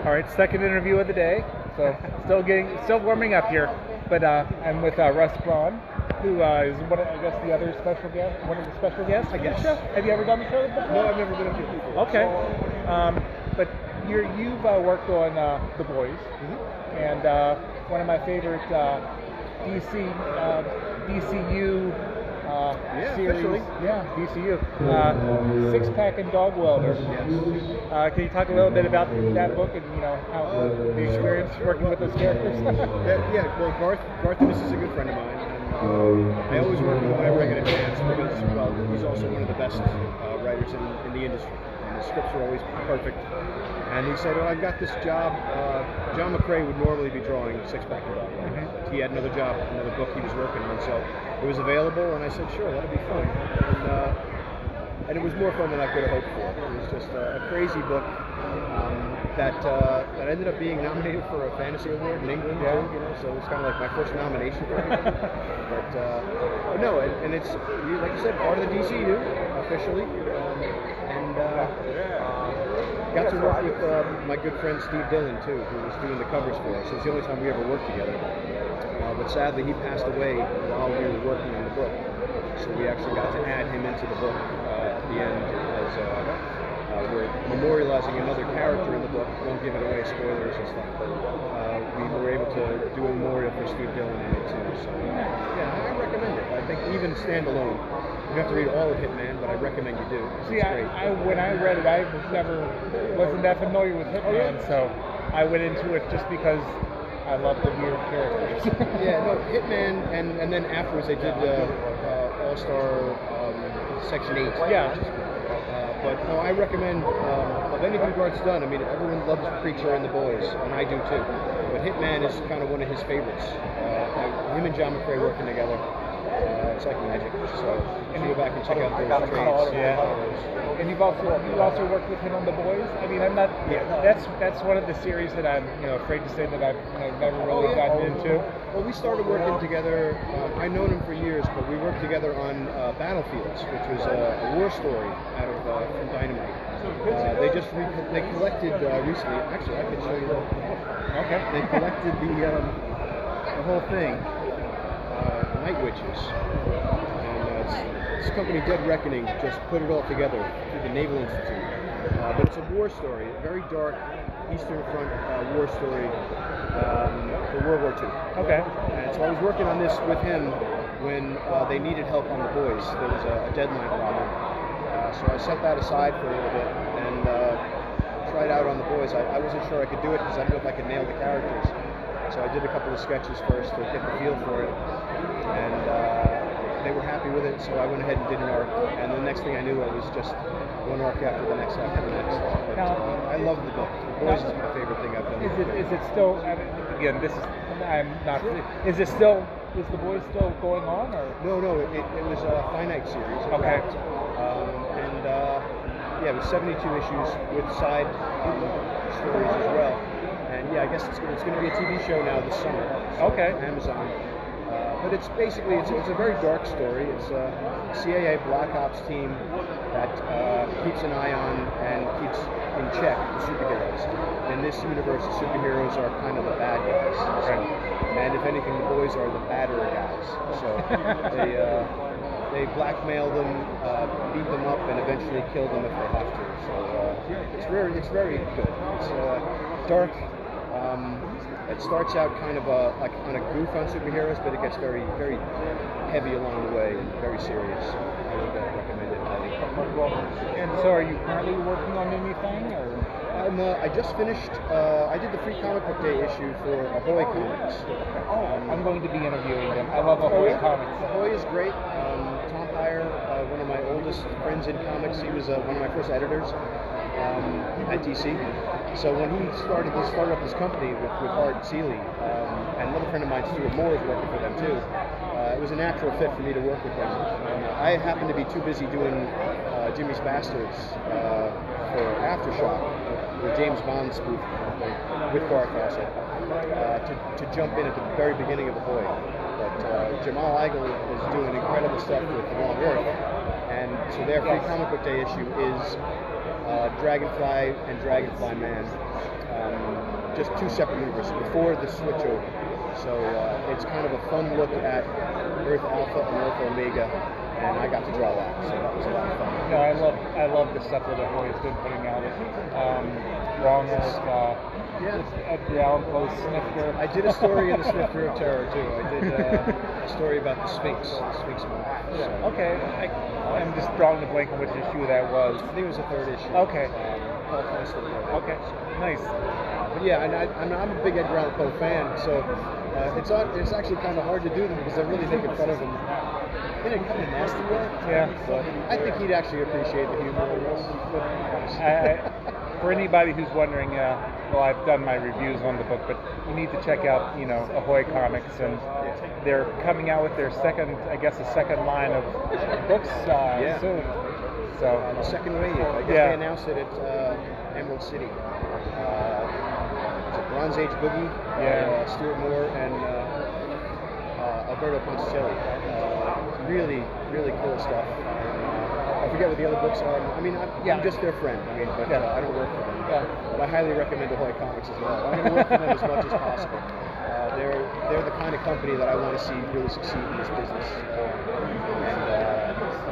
All right, second interview of the day. So still warming up here, but I'm with Russ Braun, who is one of, I guess, the other special guest, one of the special guests. I guess. Have you ever done the show before? No, I've never been up here before. Okay, but you've worked on The Boys, and one of my favorite DCU series. Officially. Yeah, DCU. Six Pack and Dog Welder. Yes. Can you talk a little bit about that book and how the experience working with those characters? Well, Garth is a good friend of mine, and I always work with him whenever I get a chance because, well, he's also one of the best writers in the industry. And the scripts are always perfect. And he said, "Oh, I've got this job." John McCrae would normally be drawing Six Pack and Dog Welder. He had another job, another book he was working on, so it was available, and I said, "Sure, that'd be fun." And it was more fun than I could have hoped for. It was just a crazy book that ended up being nominated for a fantasy award in England too. You know, so it was kind of like my first nomination for it. But no, and it's like you said, part of the DCU officially, and got to work with my good friend Steve Dillon too, who was doing the covers for us. It was the only time we ever worked together. But sadly, he passed away while we were working on the book. So we actually got to add him into the book at the end as we're memorializing another character in the book. Won't give it away, spoilers and stuff. But we were able to do a memorial for Steve Dillon in it too. So yeah, I recommend it. I think even standalone, you have to read all of Hitman, but I recommend you do. See, when I read it, I wasn't that familiar with Hitman, so I went into it just because I love the weird characters. Yeah, no, Hitman, and then afterwards they did All-Star Section 8. Yeah. But no, I recommend, of anything Garth's done, I mean, everyone loves Preacher and The Boys, and I do too. But Hitman is kind of one of his favorites. Him and John McCrae working together, it's like magic. So you can go back and check out those trades. Yeah. And you've also worked with him on The Boys. I mean, I'm not. Yeah. That's one of the series that I'm afraid to say that I've never really gotten into. Well, we started working together. I've known him for years, but we worked together on Battlefields, which was a war story out of from Dynamite. They collected recently. Actually, I could show you that. Okay. They collected the whole thing, Night Witches. This company, Dead Reckoning, just put it all together through the Naval Institute. But it's a war story, a very dark Eastern Front war story for World War II. Okay. And so I was working on this with him when they needed help on The Boys. There was a deadline problem. So I set that aside for a little bit and tried out on The Boys. I wasn't sure I could do it because I didn't know if I could nail the characters. So I did a couple of sketches first to get the feel for it. And they were happy with it, so I went ahead and did an arc, and the next thing I knew, it was just one arc after the next after the next. But I love the book. The Boys is my favorite thing I've done. Is it still? Again, this is I'm not. Is it still? Is The Boys still going on? Or no, it was a finite series. Okay. It was 72 issues with side stories as well. And yeah, I guess it's going to be a TV show now this summer. Okay. Amazon. But it's basically, it's a very dark story. It's a CIA Black Ops team that keeps an eye on and keeps in check the superheroes. In this universe, the superheroes are kind of the bad guys. And if anything, the boys are the badder guys. So they blackmail them, beat them up, and eventually kill them if they have to. So it's very good. It's dark. It starts out kind of like on a goof on superheroes, but it gets very, very heavy along the way and very serious. I would recommend it highly. And so, are you currently working on anything? Or? I just finished. I did the Free Comic Book Day issue for Ahoy Comics. I'm going to be interviewing them. I love Ahoy Comics. Ahoy is great. Tom Heyer, one of my oldest friends in comics, he was one of my first editors at DC. So when he started up this company with Art Seeley, and another friend of mine, Stuart Moore, is working for them too. It was a natural fit for me to work with them. I happened to be too busy doing Jimmy's Bastards for Aftershock, the James Bond spoof with Garth Fawcett, to jump in at the very beginning of Ahoy. But Jamal Igle is doing incredible stuff with Long Earth, and so their Free Comic Book Day issue is Dragonfly and Dragonfly Man. Just two separate universes before the switch over. So it's kind of a fun look at Earth Alpha and Earth Omega, and I got to draw that, so that was a lot of fun. No, I love the stuff that Ahoy's been putting out. Wrong Earth, Edgar Allan Poe's Snifter. I did a story in the Snifter of Terror too. I did a story about the Sphinx monk. Yeah. Okay, I'm just drawing the blank on which issue that was. I think it was the third issue. Okay. Okay. Nice. But yeah, and I'm a big Edgar Allan Poe fan, so it's actually kind of hard to do them because they're really making fun of him in a kind of nasty way. Yeah. But I think he'd actually appreciate the humor. For anybody who's wondering, well, I've done my reviews on the book, but you need to check out, Ahoy Comics, and they're coming out with their second line of books soon. So the second wave. I guess they announced it at Emerald City. It's a Bronze Age Boogie. Stuart Moore and Alberto Ponticelli. Really, really cool stuff. I forget what the other books are. I mean, I'm just their friend. I mean, but I don't work for them. But I highly recommend Ahoy Comics as well. I'm going to work for them as much as possible. They're the kind of company that I want to see really succeed in this business.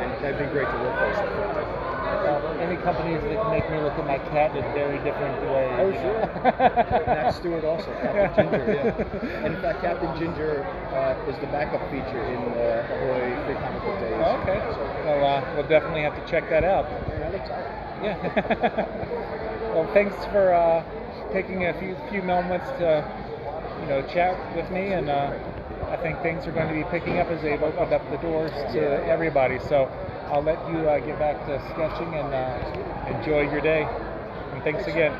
And they've been great to work for so far. Any companies that make me look at my cat in a very different way. Oh, sure. That's Stewart also, Captain Ginger, And in fact, Captain Ginger is the backup feature in Ahoy Free Comic Book Days. Okay. Well, we'll definitely have to check that out. Yeah, that looks awesome. Yeah. Well, thanks for taking a few moments to, chat with me, and I think things are going to be picking up as they've opened up the doors to everybody. So I'll let you get back to sketching and enjoy your day. And thanks again.